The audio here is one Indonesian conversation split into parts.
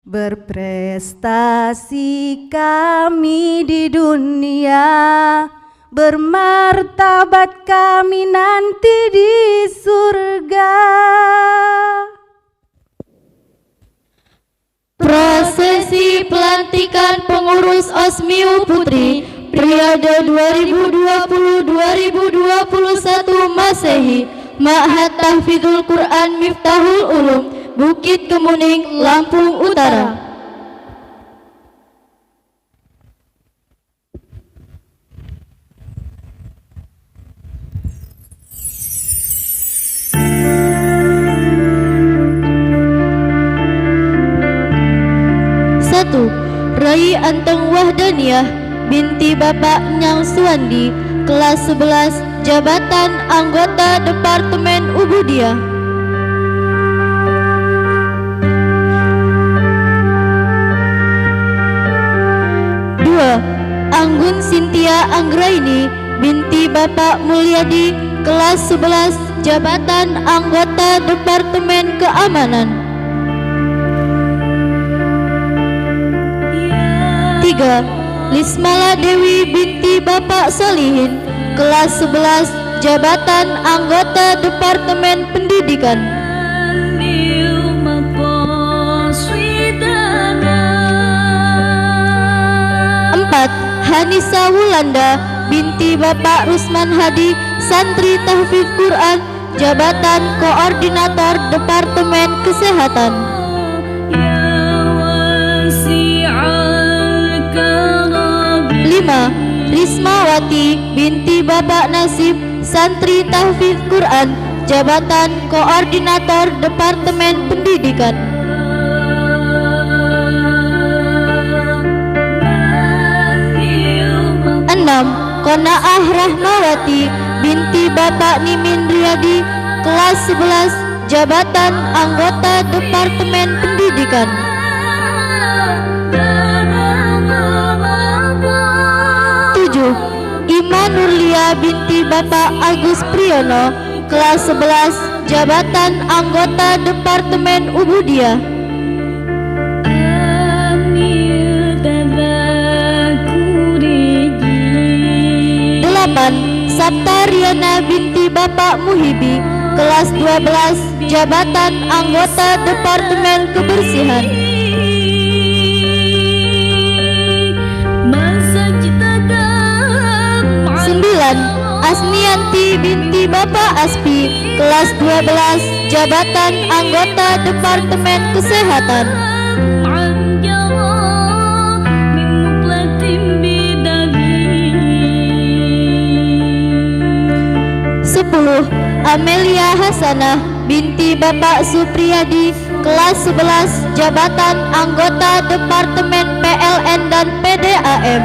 Berprestasi kami di dunia, bermartabat kami nanti di surga. Prosesi pelantikan pengurus Osmiu Putri periode 2020-2021 Masehi, Ma'had Tahfidzul Quran Miftahul Ulum, Bukit Kemuning, Lampung Utara. Satu, Rai Anteng Wahdaniyah binti Bapak Nyang Suwandi, kelas 11, jabatan anggota Departemen Ubudiyah. 2. Anggun Sintia Anggraini binti Bapak Mulyadi, kelas 11, jabatan anggota Departemen Keamanan. 3. Lismala Dewi binti Bapak Solihin, kelas 11, jabatan anggota Departemen Pendidikan. 4. Hanisa Wulanda binti Bapak Rusman Hadi, santri tahfidz Quran, jabatan Koordinator Departemen Kesehatan. 5. Rismawati binti Bapak Nasib, santri tahfidz Quran, jabatan Koordinator Departemen Pendidikan. 6. Konaah Rahmawati binti Bapak Nimin Riyadi, kelas 11, jabatan anggota Departemen Pendidikan. 7. Ima Nurlia binti Bapak Agus Priyono, kelas 11, jabatan anggota Departemen Ubudiyah. 8. Sabta Riana binti Bapak Muhibi, kelas 12, jabatan anggota Departemen Kebersihan. 9. Asmianti binti Bapak Aspi, kelas 12, jabatan anggota Departemen Kesehatan. 10. Amelia Hasanah binti Bapak Supriyadi, kelas 11, jabatan anggota Departemen PLN dan PDAM.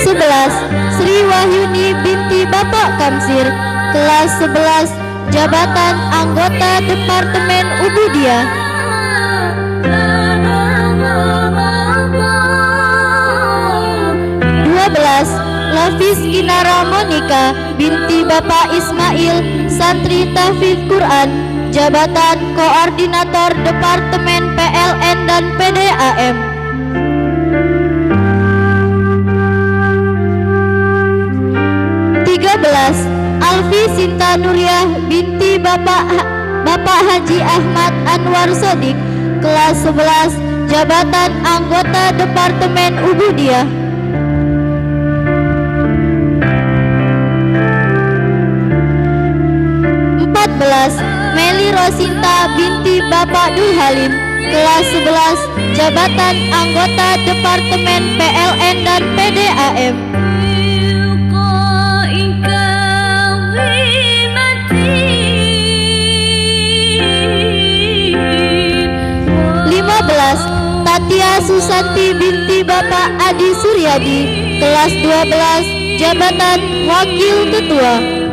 11. Sri Wahyuni binti Bapak Kamsir, kelas 11, jabatan anggota Departemen Ubudiyah. 12. Lafis Kinara Monika binti Bapak Ismail, santri tahfidz Quran, jabatan Koordinator Departemen PLN dan PDAM. 13. Alfi Sinta Nuriyah binti Bapak Haji Ahmad Anwar Sodik, kelas 11, jabatan anggota Departemen Ubudiyah. 14. Meli Rosinta binti Bapak Dul Halim, kelas 11, jabatan anggota Departemen PLN dan PDAM. 15. Tatia Susanti binti Bapak Adi Suryadi, kelas 12, jabatan Wakil Ketua.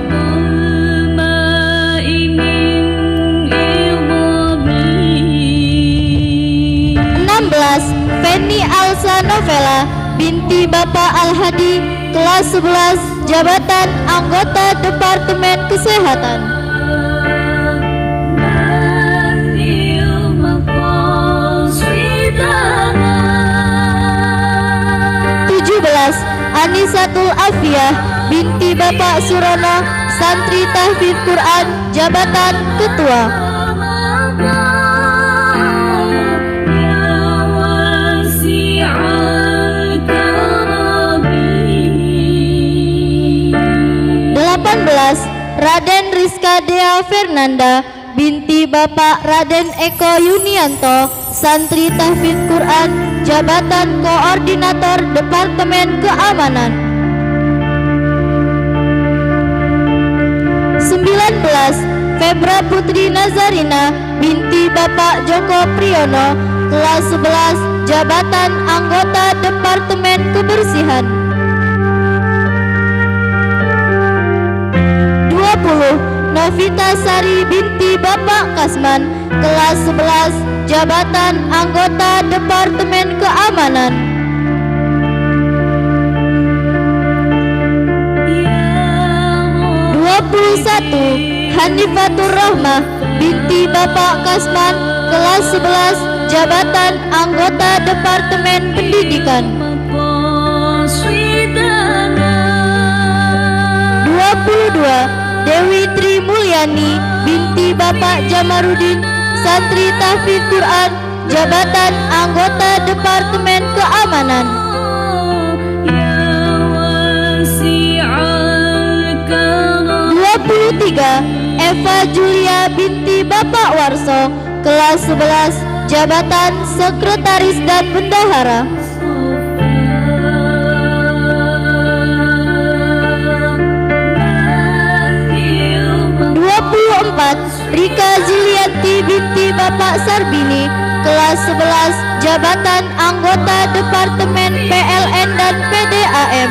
16. Feni Alsa Novela binti Bapak Al-Hadi, kelas 11, jabatan anggota Departemen Kesehatan. Nafissatul Afiyah binti Bapak Surono, santri tahfidz Quran, jabatan ketua. Raden Rizka Dea Fernanda binti Bapak Raden Eko Yunianto, santri tahfidz Quran, jabatan koordinator Departemen Keamanan. 19. Febra Putri Nazarina binti Bapak Joko Priyono, kelas 11, jabatan anggota Departemen Kebersihan. 20. Novita Sari binti Bapak Kasman, kelas 11, jabatan anggota Departemen Keamanan. 21. Hanifatur Rahmah binti Bapak Kasman, kelas 11, jabatan anggota Departemen Pendidikan. 22. Dewi Tri Mulyani binti Bapak Jamarudin, santri tahfidz Quran, jabatan anggota Departemen Keamanan. 23. Eva Julia binti Bapak Warso, kelas 11, jabatan sekretaris dan bendahara. 24. Rika Zilianti binti Bapak Sarbini, kelas 11, jabatan anggota Departemen PLN dan PDAM.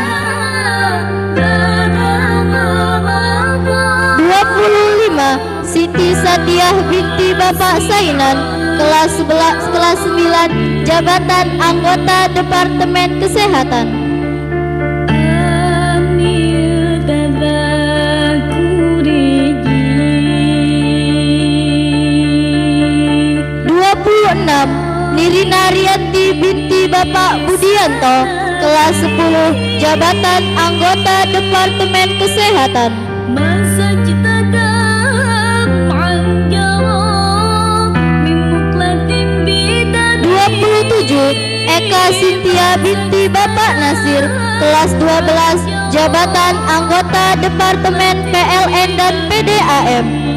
25. Siti Satiah binti Bapak Sainan, kelas 9, jabatan anggota Departemen Kesehatan. 26. Nirina Rianti binti Bapak Budianto, kelas 10, jabatan anggota Departemen Kesehatan. 27. Eka Sintia binti Bapak Nasir, kelas 12, jabatan anggota Departemen PLN dan PDAM.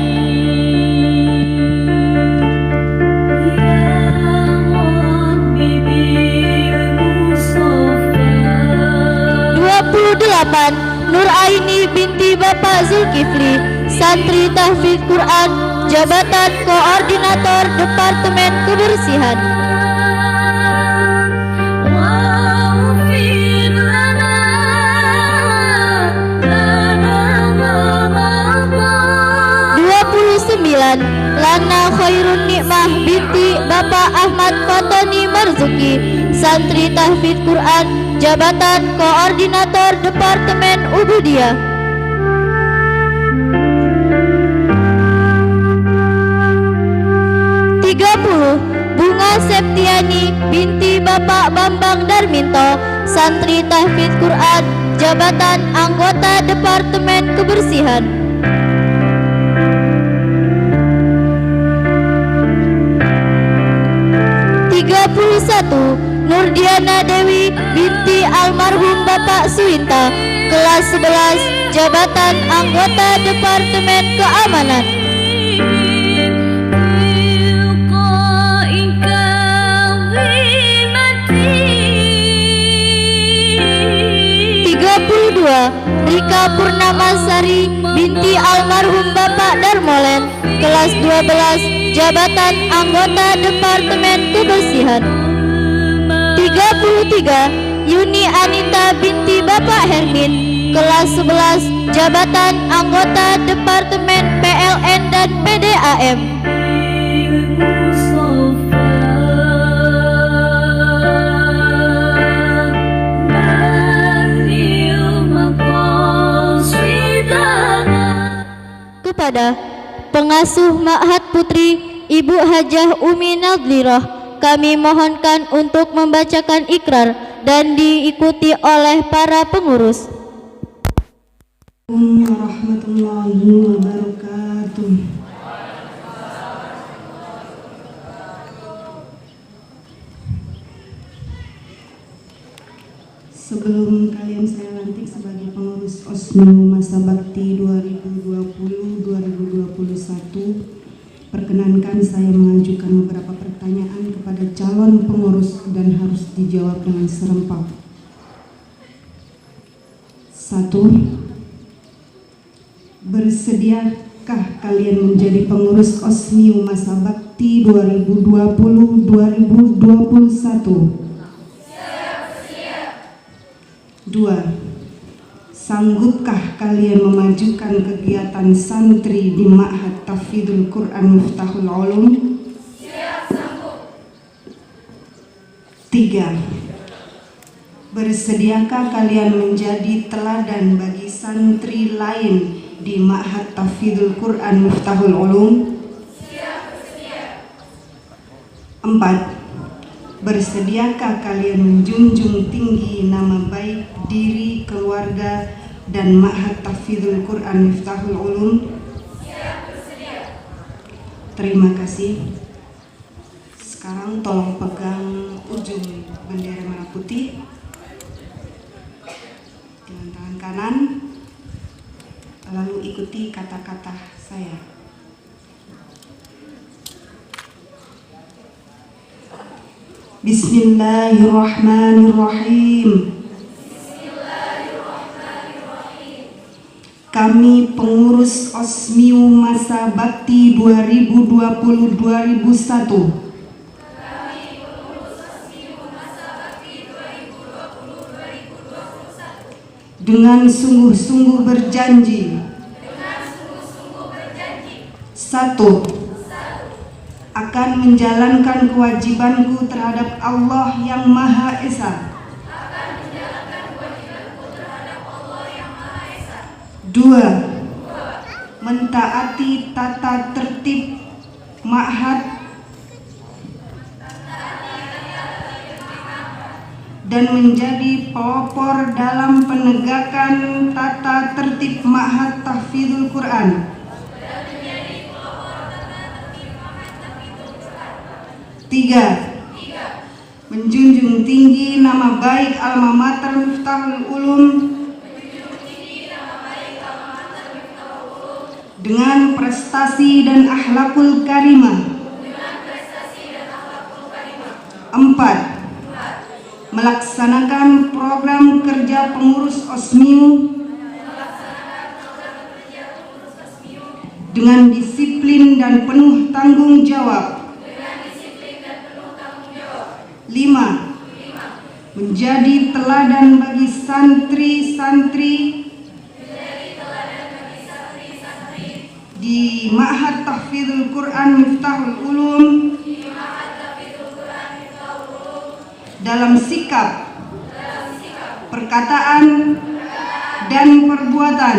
28. Nur Aini binti Bapak Zulkifli, santri tahfidz Quran, jabatan koordinator Departemen Kebersihan. 29. Lana Khairun Nikmah binti Bapak Ahmad Fatoni Marzuki, santri tahfidz Quran, jabatan koordinator Departemen Ubudiyah. 30. Bunga Septiani binti Bapak Bambang Darminto, santri tahfidz Quran, jabatan anggota Departemen Kebersihan. 31. Nurdiana Dewi binti almarhum Bapak Suwinta, kelas 11, jabatan anggota Departemen Keamanan. 32. Rika Purnamasari binti almarhum Bapak Darmolen, kelas 12, jabatan anggota Departemen Kebersihan. 33. Yuni Anita binti Bapak Hermin, kelas 11, jabatan anggota Departemen PLN dan PDAM. 34. Kepada Pengasuh Ma'had Putri Ibu Hajah Umi Nadlirah, kami mohonkan untuk membacakan ikrar dan diikuti oleh para pengurus. Assalamualaikum warahmatullahi wabarakatuh. Sebelum kalian saya lantik sebagai pengurus OSMIU Masa Bakti 2020-2021, perkenankan saya mengajukan beberapa pertanyaan kepada calon pengurus dan harus dijawab dengan serempak. 1. Bersediakah kalian menjadi pengurus OSMIU Masa Bakti 2020-2021? 2. Sanggupkah kalian memajukan kegiatan santri di Ma'had Tahfidzul Quran Miftahul Ulum? Siap, sanggup. 3. Bersediakah kalian menjadi teladan bagi santri lain di Ma'had Tahfidzul Quran Miftahul Ulum? Siap, bersedia. 4. Bersediakah kalian menjunjung tinggi nama baik diri, keluarga, dan Ma'had Tahfidzul Quran Miftahul Ulum? Siap, bersedia. Terima kasih. Sekarang tolong pegang ujung bendera merah putih dengan tangan kanan, lalu ikuti kata-kata saya. Bismillahirrahmanirrahim. Kami pengurus OSMIU Masa Bakti 2020-2021 dengan sungguh-sungguh berjanji. 1. Akan menjalankan kewajibanku terhadap Allah yang Maha Esa. 2. Mentaati tata tertib Ma'had dan menjadi pelopor dalam penegakan tata tertib Ma'had Tahfidzul Quran. 3. Menjunjung tinggi nama baik Alma Mater Miftahul Ulum dengan prestasi dan akhlakul karimah. 4. Melaksanakan program kerja pengurus OSMIU dengan disiplin dan penuh tanggung jawab. 5. Menjadi teladan bagi santri-santri di Ma'had Tahfidzul Quran Miftahul Ulum dalam sikap, perkataan, dan perbuatan.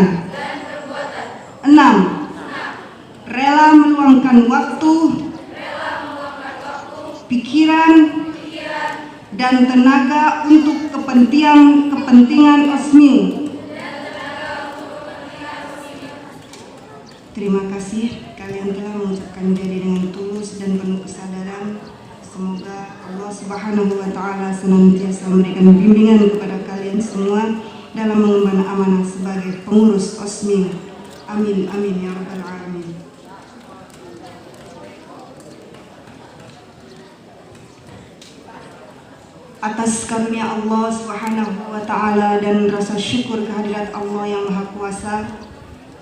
6. Rela meluangkan waktu, pikiran, dan tenaga untuk kepentingan OSMIU. Terima kasih kalian telah mengucapkan jadi dengan tulus dan penuh kesadaran. Semoga Allah Subhanahu wa Ta'ala senantiasa memberikan bimbingan kepada kalian semua dalam mengemban amanah sebagai pengurus OSMIU. Amin amin ya rabbal alamin. Atas karunia Allah Subhanahu wa Ta'ala dan rasa syukur kehadirat Allah yang Maha Kuasa,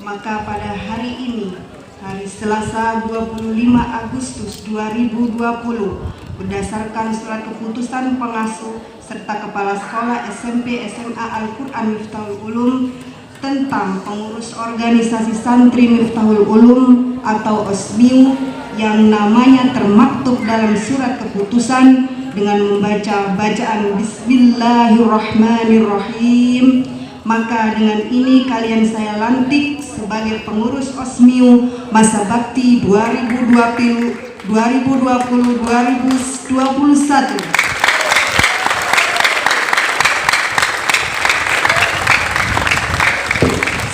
maka pada hari ini, hari Selasa 25 Agustus 2020, berdasarkan surat keputusan pengasuh serta kepala sekolah SMP SMA Al-Quran Miftahul Ulum tentang pengurus organisasi santri Miftahul Ulum atau OSMIU yang namanya termaktub dalam surat keputusan dengan membaca bacaan Bismillahirrahmanirrahim, maka dengan ini kalian saya lantik sebagai pengurus OSMIU Masa Bakti 2020-2021. 2020-2021.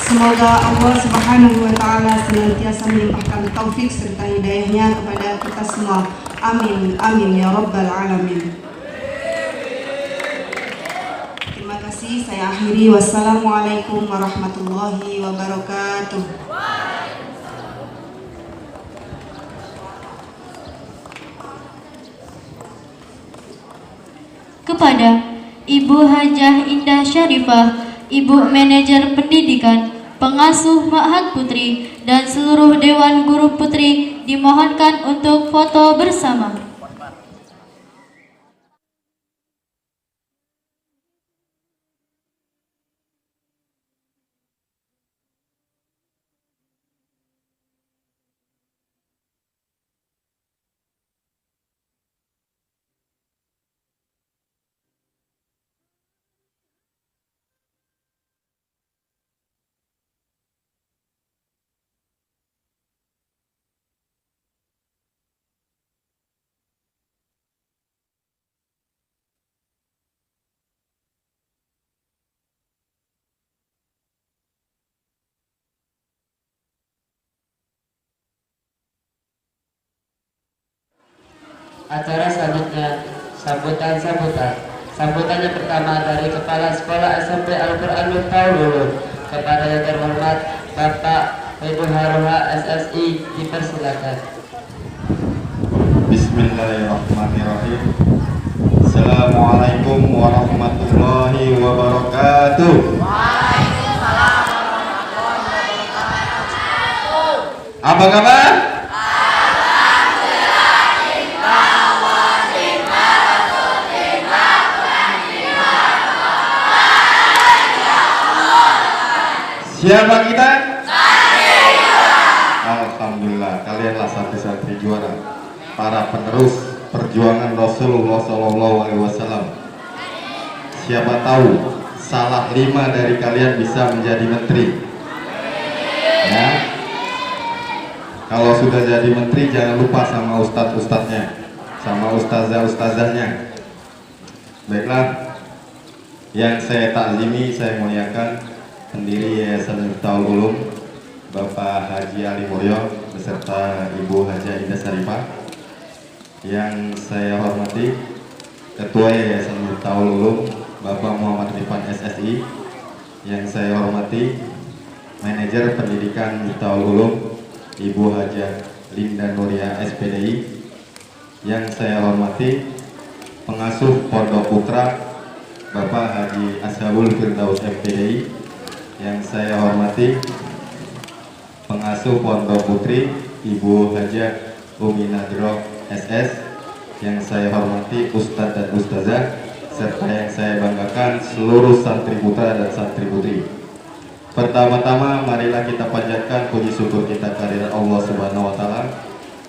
Semoga Allah Subhanahu wa Ta'ala senantiasa melimpahkan taufik serta hidayahnya kepada kita semua. Amin, amin ya Rabbal Alamin. Terima kasih, saya akhiri. Wassalamualaikum warahmatullahi wabarakatuh. Kepada Ibu Hajah Indah Syarifah, Ibu Manajer Pendidikan, Pengasuh Ma'had Putri, dan seluruh Dewan Guru Putri dimohonkan untuk foto bersama. Acara selanjutnya sambutan. Sambutannya pertama dari Kepala Sekolah SMP Al-Quran Miftahul Ulum. Kepada yang terhormat Bapak Ibu Haruha SSI dipersilakan. Bismillahirrahmanirrahim. Assalamualaikum warahmatullahi wabarakatuh. Waalaikumsalam warahmatullahi wabarakatuh. Apa kabar? Siapa kita? Santri juara. Alhamdulillah, kalianlah santri-santri juara, para penerus perjuangan Rasulullah SAW. Siapa tahu salah 5 dari kalian bisa menjadi menteri. Ya, kalau sudah jadi menteri jangan lupa sama ustadz-ustadznya, sama ustazah-ustazahnya. Baiklah, yang saya takzimi, saya muliakan pendiri Yayasan Miftahul Ulum, Bapak Haji Ali Mulyo beserta Ibu Hajah Indah Syarifah. Yang saya hormati Ketua Yayasan Miftahul Ulum, Bapak Muhammad Rifan SSI. Yang saya hormati Manajer Pendidikan Miftahul Ulum, Ibu Hajah Linda Nuria SPDI. Yang saya hormati Pengasuh Pondok Putra, Bapak Haji Ashabul Firdaus FPDI. Yang saya hormati Pengasuh Pondok Putri, Ibu Hajah Umi Nadroh SS. Yang saya hormati Ustadz dan Ustazah, serta yang saya banggakan seluruh santri putra dan santri putri. Pertama-tama marilah kita panjatkan puji syukur kita kehadirat Allah Subhanahu wa Ta'ala,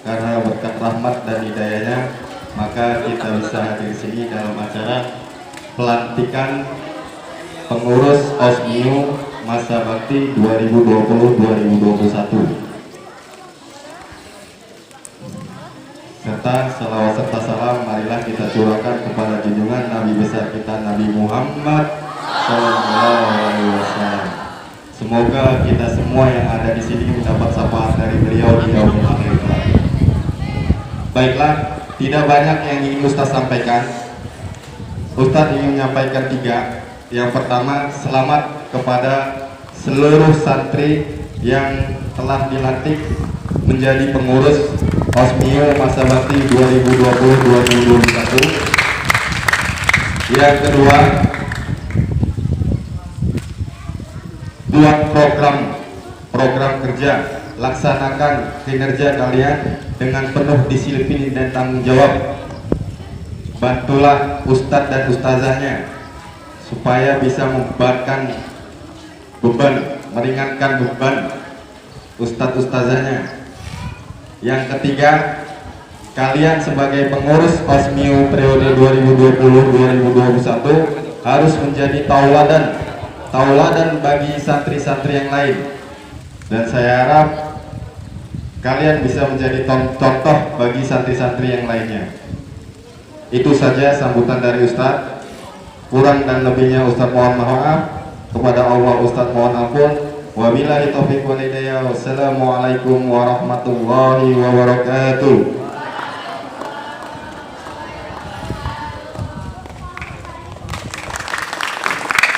karena berkat rahmat dan hidayahnya maka kita bisa hadir di sini dalam acara pelantikan pengurus OSMIU Masa Bakti 2020-2021. Serta salawat serta salam marilah kita curahkan kepada junjungan Nabi besar kita, Nabi Muhammad SAW. Semoga kita semua yang ada di sini mendapat syafaat dari beliau di yaumil akhir. Baiklah, tidak banyak yang ingin Ustaz sampaikan. Ustaz ingin menyampaikan 3. Yang pertama, selamat kepada seluruh santri yang telah dilantik menjadi pengurus OSMIU Masa Bakti 2020-2021. Yang kedua, buat program kerja, laksanakan kinerja kalian dengan penuh disiplin dan tanggung jawab. Bantulah ustadz dan ustazahnya supaya bisa membebankan beban, meringankan beban ustadz ustazahnya. Yang ketiga, kalian sebagai pengurus OSMIU periode 2020-2021 harus menjadi tauladan bagi santri-santri yang lain. Dan saya harap kalian bisa menjadi contoh bagi santri-santri yang lainnya. Itu saja sambutan dari Ustadz. Kurang dan lebihnya Ustadz mohon maaf. Kepada Allah Ustadz mohon ampun. Wabillahi taufiq wal hidayah. Wassalamualaikum warahmatullahi wabarakatuh.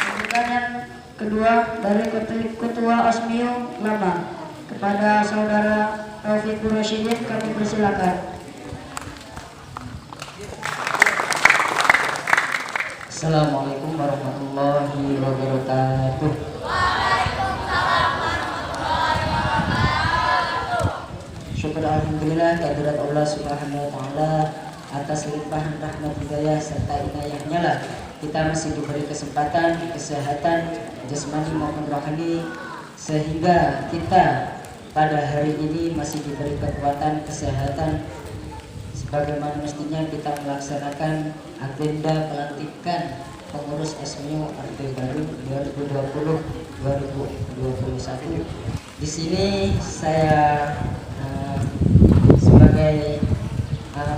Sambutan yang kedua dari Ketua Asmiu Lama kepada Saudara Taufik Rasyidin kami persilakan. Assalamualaikum warahmatullahi wabarakatuh. Syukur alhamdulillah kehadirat Allah Subhanahu wa taala atas limpahan rahmat hidayah serta inayahnya lah kita masih diberi kesempatan, kesehatan jasmani maupun rohani, sehingga kita pada hari ini masih diberi kekuatan, kesehatan sebagaimana mestinya kita melaksanakan agenda pelantikan pengurus SMU RT Baru 2020-2021. Di sini saya sebagai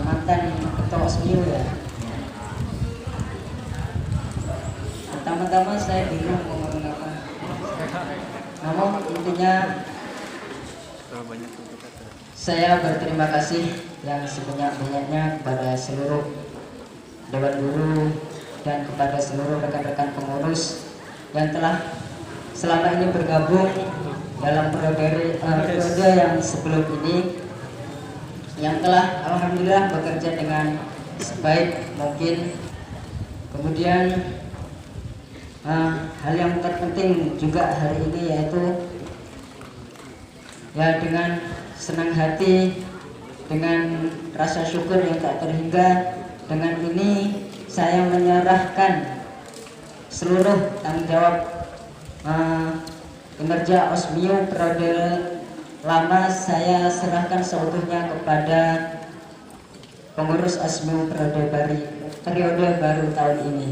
mantan ketua SMU ya. Pertama-tama saya bingung mau ngomong apa. Namun intinya saya berterima kasih yang sebanyak-banyaknya kepada seluruh Dewan Guru dan kepada seluruh rekan-rekan pengurus yang telah selama ini bergabung dalam periode yang sebelum ini, yang telah alhamdulillah bekerja dengan sebaik mungkin. Kemudian hal yang terpenting juga hari ini yaitu ya dengan senang hati, dengan rasa syukur yang tak terhingga, dengan ini saya menyerahkan seluruh tanggung jawab kinerja OSMIU periode lama, saya serahkan seutuhnya kepada pengurus OSMIU periode baru tahun ini.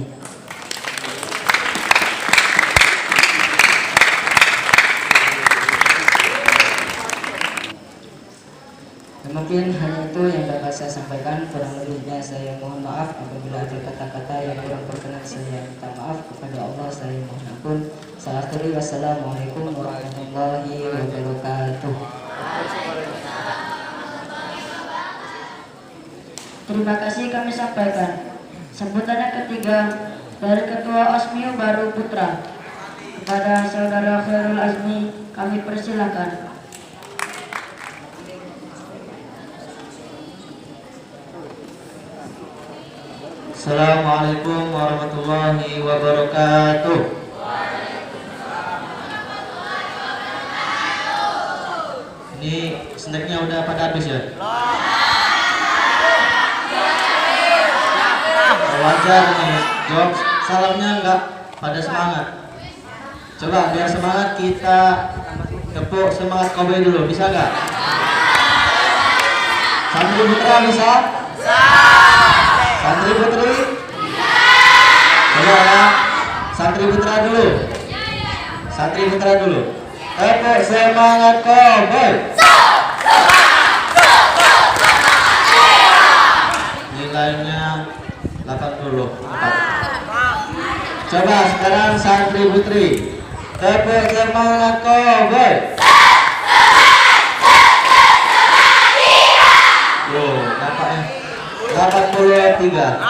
Mungkin hanya itu yang dapat saya sampaikan. Kurang lebihnya saya mohon maaf apabila ada kata-kata yang kurang berkenan, saya minta maaf kepada Allah, saya mohon ampun. Wassalamualaikum warahmatullahi wabarakatuh. Terima kasih kami sampaikan. Sambutan yang ketiga dari Ketua Asmiu Baru Putra kepada Saudara Khairul Azmi kami persilakan. Assalamualaikum warahmatullahi wabarakatuh. Ini snacknya udah pada habis ya? Wajar nih, jawab salamnya enggak pada semangat. Coba biar semangat kita tepuk semangat kobe dulu, bisa nggak? Santri putra bisa? Santri putri? Coba ya, santri putra dulu. Santri putra dulu. Tepuk semangat kobe. Nilainya 84. Coba sekarang santri putri. Tepuk semangat kobe. Loh, nampaknya 83.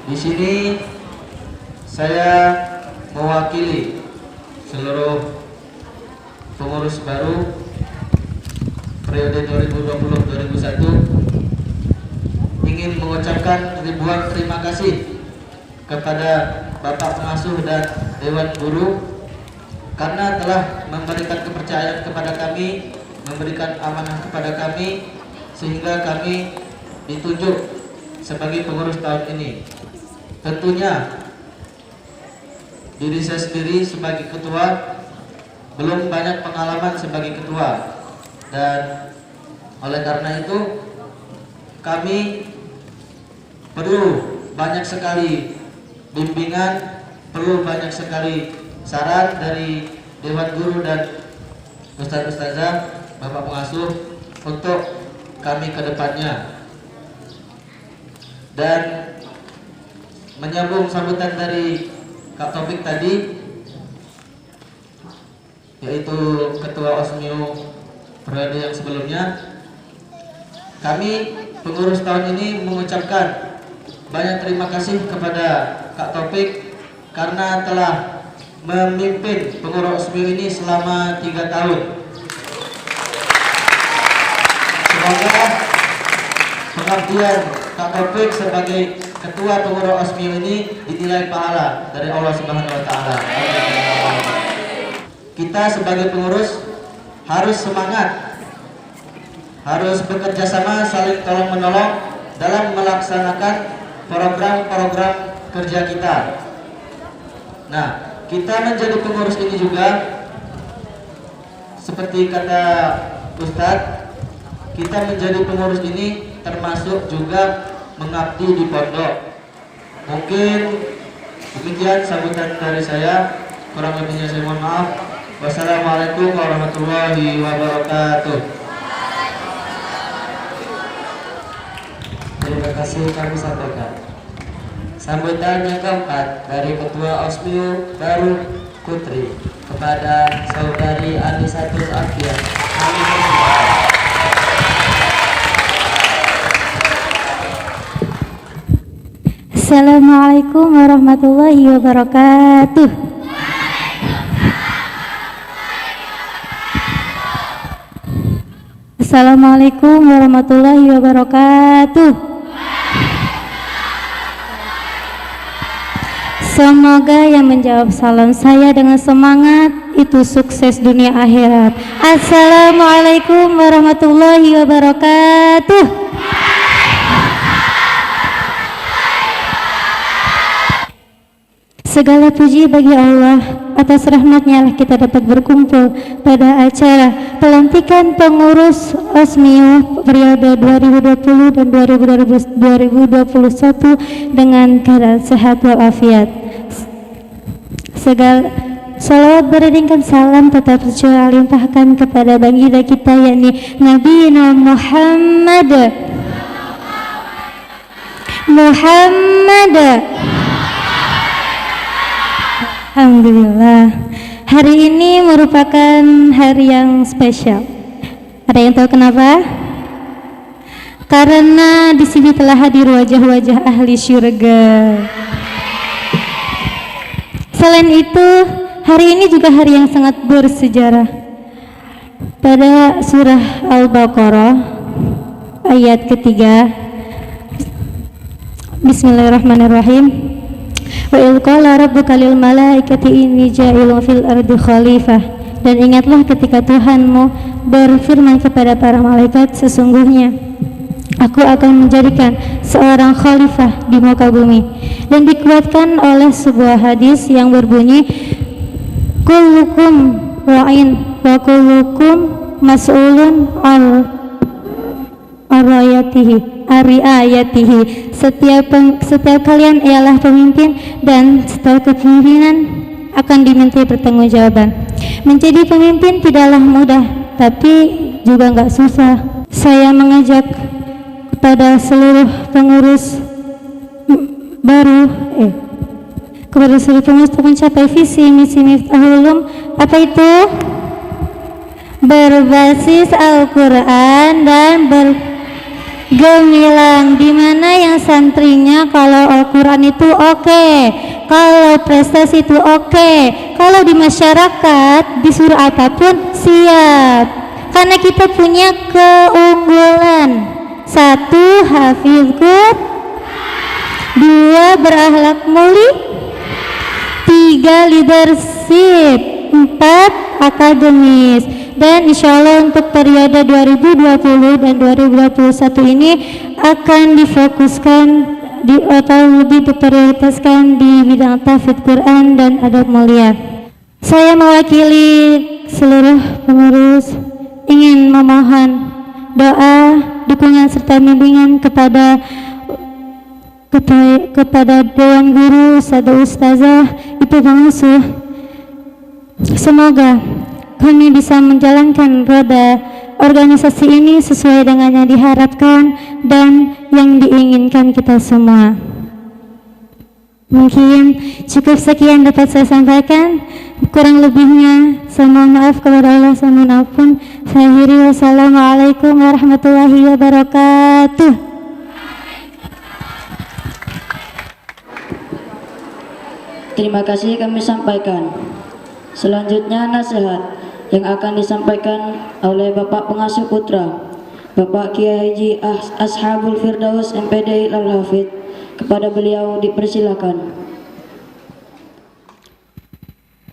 Di sini saya mewakili seluruh pengurus baru periode 2020-2021 ingin mengucapkan ribuan terima kasih kepada Bapak Pengasuh dan Dewan Guru karena telah memberikan kepercayaan kepada kami, memberikan amanah kepada kami, sehingga kami ditunjuk sebagai pengurus tahun ini. Tentunya diri saya sendiri sebagai ketua belum banyak pengalaman sebagai ketua, dan oleh karena itu kami perlu banyak sekali bimbingan, perlu banyak sekali saran dari Dewan Guru dan Ustadz-Ustazah, Bapak Pengasuh untuk kami ke depannya. Dan menyambung sambutan dari Kak Taufik tadi, yaitu Ketua Osmio periode yang sebelumnya, kami pengurus tahun ini mengucapkan banyak terima kasih kepada Kak Taufik karena telah memimpin pengurus Osmio ini selama 3 tahun. Semoga pengabdian Kak Taufik sebagai Ketua Pengurus Osmio ini dinilai pahala dari Allah Subhanahu wa Ta'ala. Kita sebagai pengurus harus semangat, harus bekerja sama, saling tolong menolong dalam melaksanakan program-program kerja kita. Nah, kita menjadi pengurus ini juga seperti kata Ustadz, kita menjadi pengurus ini termasuk juga mengabdi di pondok. Mungkin demikian sambutan dari saya, kurang lebihnya saya mohon maaf. Wassalamualaikum warahmatullahi wabarakatuh. Terima kasih kami sampaikan. Sambutan yang keempat dari Ketua Osmio Baru Putri kepada Saudari Anisatul Afia. Kami persilakan. Assalamualaikum warahmatullahi wabarakatuh. Assalamualaikum warahmatullahi wabarakatuh. Semoga yang menjawab salam saya dengan semangat itu sukses dunia akhirat. Assalamualaikum warahmatullahi wabarakatuh. Segala puji bagi Allah, atas rahmatnya lah kita dapat berkumpul pada acara pelantikan pengurus Osmio periode 2020 dan 2021 dengan keadaan sehat walafiat. Segala salawat beriringkan salam tetap tercurah limpahkan kepada baginda kita yakni Nabi Muhammad. Alhamdulillah, hari ini merupakan hari yang spesial. Ada yang tahu kenapa? Karena di sini telah hadir wajah-wajah ahli syurga. Selain itu, hari ini juga hari yang sangat bersejarah. Pada surah Al-Baqarah ayat ketiga, Bismillahirrahmanirrahim. Wa idh qala rabbuka lil malaikati inni ja'ilun fil ardi khalifah. Dan ingatlah ketika Tuhanmu berfirman kepada para malaikat, sesungguhnya aku akan menjadikan seorang khalifah di muka bumi. Dan dikuatkan oleh sebuah hadis yang berbunyi, kullukum ra'in wa kullukum mas'ulun ar-ra'iyatihi. Setiap kalian ialah pemimpin dan setelah kepemimpinan akan dimintai pertanggungjawaban. Menjadi pemimpin tidaklah mudah, tapi juga enggak susah. Saya mengajak kepada seluruh pengurus kepada seluruh pengurus untuk mencapai visi misi Miftahul Ulum. Apa itu? Berbasis Al-Quran dan bergemilang, dimana yang santrinya kalau Al-Quran itu oke, kalau prestasi itu oke, kalau di masyarakat disuruh apapun siap. Karena kita punya keunggulan: 1. Hafidh Quran, 2. berakhlak mulia, 3. leadership, 4. akademis. Dan insya Allah untuk periode 2020 dan 2021 ini akan difokuskan atau lebih diprioritaskan di bidang tahfidz Quran dan adab mulia. Saya mewakili seluruh pengurus ingin memohon doa, dukungan serta bimbingan kepada Dewan Guru, Ustazah, Ibu Pengasuh. Semoga kami bisa menjalankan roda organisasi ini sesuai dengan yang diharapkan dan yang diinginkan kita semua. Mungkin cukup sekian dapat saya sampaikan. Kurang lebihnya saya mohon maaf kepada Allah Subhanahu ampun. Saya akhiri, wassalamualaikum warahmatullahi wabarakatuh. Terima kasih kami sampaikan. Selanjutnya nasihat yang akan disampaikan oleh Bapak Pengasuh Putra, Bapak Kiai Haji Ashabul Firdaus MPD Al-Hafidh. Kepada beliau dipersilakan.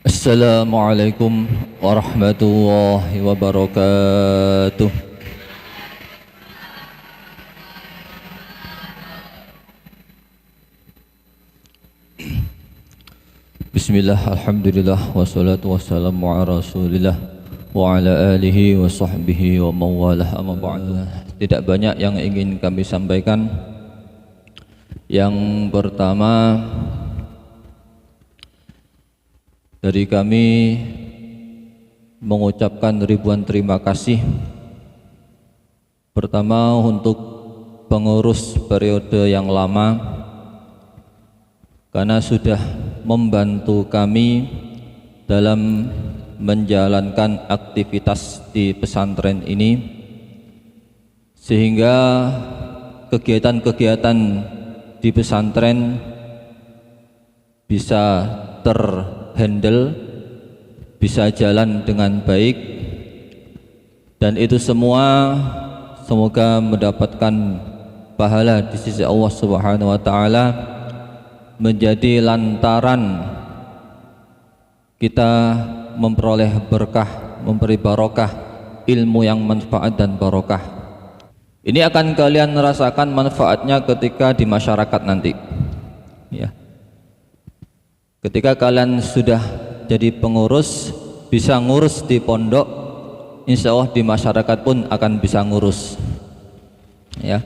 Assalamualaikum warahmatullahi wabarakatuh. Bismillah, alhamdulillah, wassalatu wassalamu ala rasulillah wa ala alihi wa sahbihi wa mawalah, amma ba'du. Tidak banyak yang ingin kami sampaikan. Yang pertama, dari kami mengucapkan ribuan terima kasih. Pertama untuk pengurus periode yang lama, karena sudah membantu kami dalam menjalankan aktivitas di pesantren ini, sehingga kegiatan-kegiatan di pesantren bisa terhandle, bisa jalan dengan baik, dan itu semua semoga mendapatkan pahala di sisi Allah Subhanahu wa taala, menjadi lantaran kita memperoleh berkah, memberi barokah, ilmu yang manfaat dan barokah. Ini akan kalian rasakan manfaatnya ketika di masyarakat nanti, ya. Ketika kalian sudah jadi pengurus, bisa ngurus di pondok, insya Allah di masyarakat pun akan bisa ngurus, ya.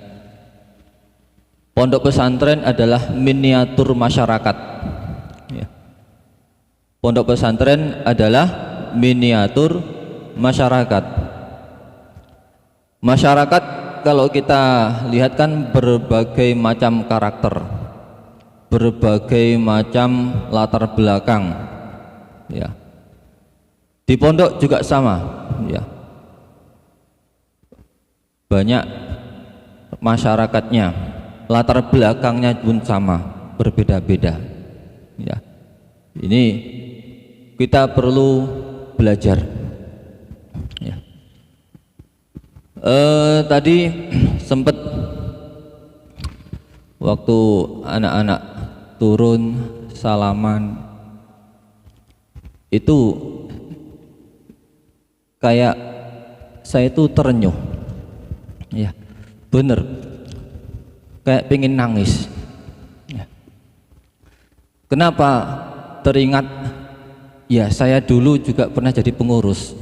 Pondok pesantren adalah miniatur masyarakat, ya. Pondok pesantren adalah miniatur masyarakat. Masyarakat kalau kita lihat kan berbagai macam karakter, berbagai macam latar belakang, ya. Di pondok juga sama, ya. Banyak masyarakatnya, latar belakangnya pun sama, berbeda-beda, ya. Ini kita perlu belajar, ya. Tadi sempat waktu anak-anak turun salaman itu kayak saya itu terenyuh, ya, bener, kayak pengen nangis, ya. Kenapa teringat? Ya, saya dulu juga pernah jadi pengurus,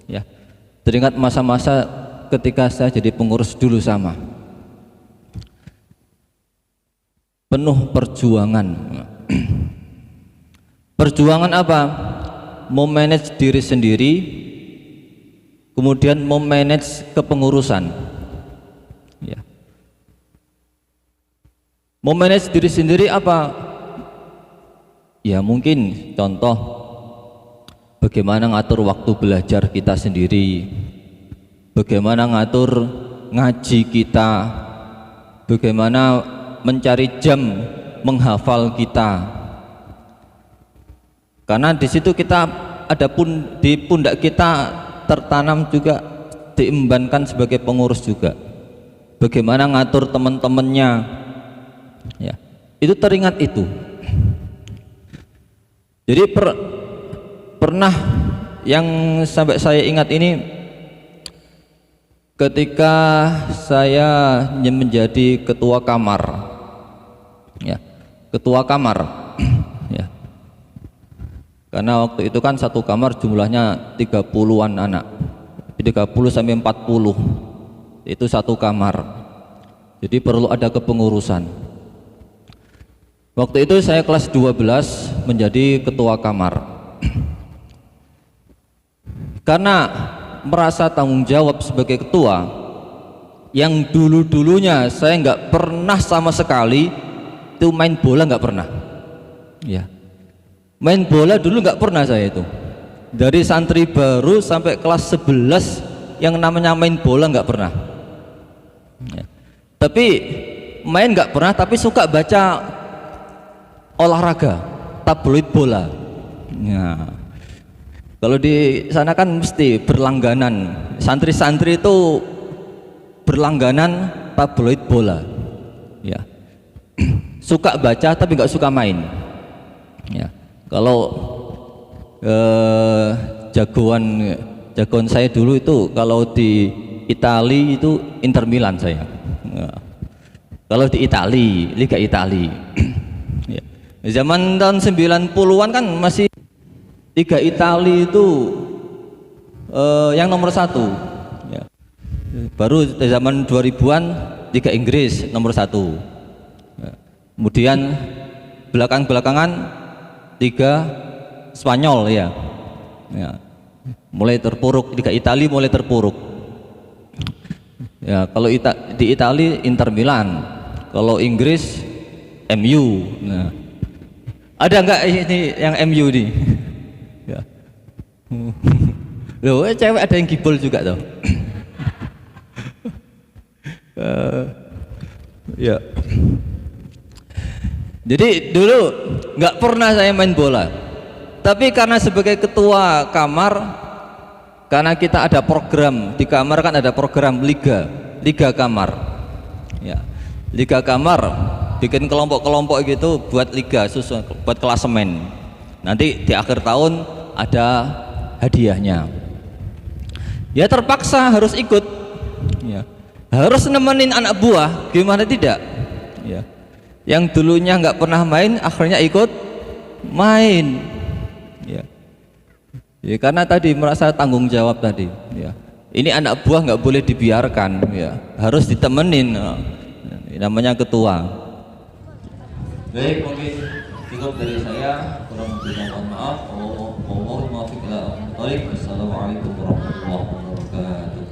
ya. Teringat masa-masa ketika saya jadi pengurus dulu sama. Penuh perjuangan. Perjuangan apa? Memanage diri sendiri, kemudian memanage kepengurusan, ya. Memanage diri sendiri apa? Ya mungkin contoh bagaimana ngatur waktu belajar kita sendiri, bagaimana ngatur ngaji kita, bagaimana mencari jam menghafal kita. Karena di situ kita ada pun di pundak kita tertanam juga, diembankan sebagai pengurus juga. Bagaimana ngatur teman-temannya, ya. Itu teringat itu. Jadi pernah yang sampai saya ingat ini, ketika saya menjadi ketua kamar, ya, ketua kamar, ya. Karena waktu itu kan satu kamar jumlahnya 30-an anak, 30 sampai 40 itu satu kamar, jadi perlu ada kepengurusan. Waktu itu saya kelas 12 menjadi ketua kamar. Karena merasa tanggung jawab sebagai ketua, yang dulu-dulunya saya nggak pernah sama sekali itu main bola, nggak pernah. Ya. Main bola dulu nggak pernah saya itu. Dari santri baru sampai kelas 11 yang namanya main bola nggak pernah. Ya. Tapi main nggak pernah, tapi suka baca olahraga, tabloid bola. Ya. Kalau di sana kan mesti berlangganan, santri-santri itu berlangganan tabloid bola. Ya. Suka baca tapi nggak suka main. Ya. Kalau jagoan saya dulu itu kalau di Itali itu Inter Milan saya. Ya. Kalau di Itali, Liga Itali. Ya. Zaman tahun 90-an kan masih Liga Itali itu yang nomor 1. Ya. Baru zaman 2000-an Liga Inggris nomor 1. Ya. Kemudian belakangan Liga Spanyol ya. Ya. Mulai terpuruk, Liga Italia mulai terpuruk. Ya, kalau di Italia Inter Milan, kalau Inggris MU. Nah. Ada enggak ini yang MU nih? Ya. Loh, cewek ada yang gibol juga tuh. Ya. Jadi dulu nggak pernah saya main bola. Tapi karena sebagai ketua kamar, karena kita ada program di kamar kan ada program liga kamar. Ya. Liga kamar bikin kelompok-kelompok gitu buat liga, buat klasemen. Nanti di akhir tahun ada hadiahnya. Ya terpaksa harus ikut. Ya. Harus nemenin anak buah, gimana tidak? Ya. Yang dulunya nggak pernah main, akhirnya ikut main. Ya. Ya, karena tadi merasa tanggung jawab tadi. Ya. Ini anak buah nggak boleh dibiarkan. Ya. Harus ditemenin. Ini namanya ketua. Baik, mungkin cukup dari saya. Kurang lebihnya mohon maaf. Wassalamualaikum warahmatullahi wabarakatuh.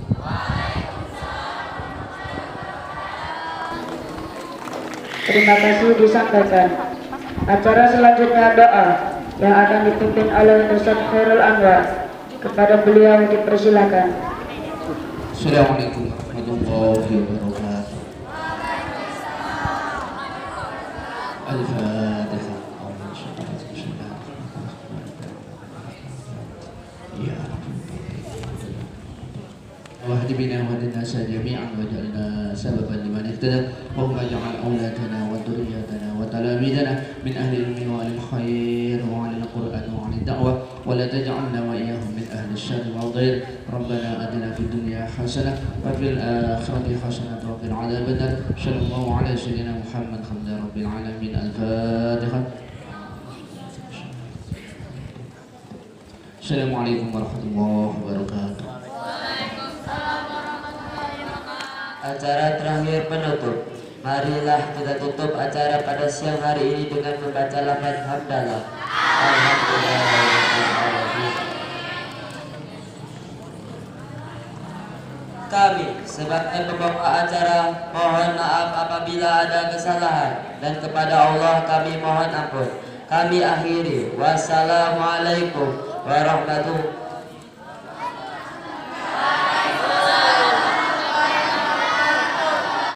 Terima kasih disampaikan. Acara selanjutnya doa yang akan dipimpin oleh Ustaz Khairul Anwar. Kepada beliau dipersilakan. Assalamualaikum warahmatullahi wabarakatuh. Al-Fatihah. واهد بنا واهد الناس جميعا واجعلنا سببا لمن اهتدى اللهم اجعل اولادنا وذرياتنا وتلاميذنا من اهل العلم واهل الخير وعلى القران وعلى الدعوه ولا تجعلنا واياهم من اهل الشر والضير ربنا اتنا في الدنيا حسنه وفي الاخره حسنه وقنا عذاب النار صلى الله على سيدنا محمد حمد رب العالمين. الفاتحه. Assalamualaikum warahmatullahi wabarakatuh. Acara terakhir penutup. Marilah kita tutup acara pada siang hari ini dengan membaca lafaz hamdalah. Alhamdulillah. Kami sebagai pembawa acara mohon maaf apabila ada kesalahan dan kepada Allah kami mohon ampun. Kami akhiri. Wassalamualaikum warahmatullahi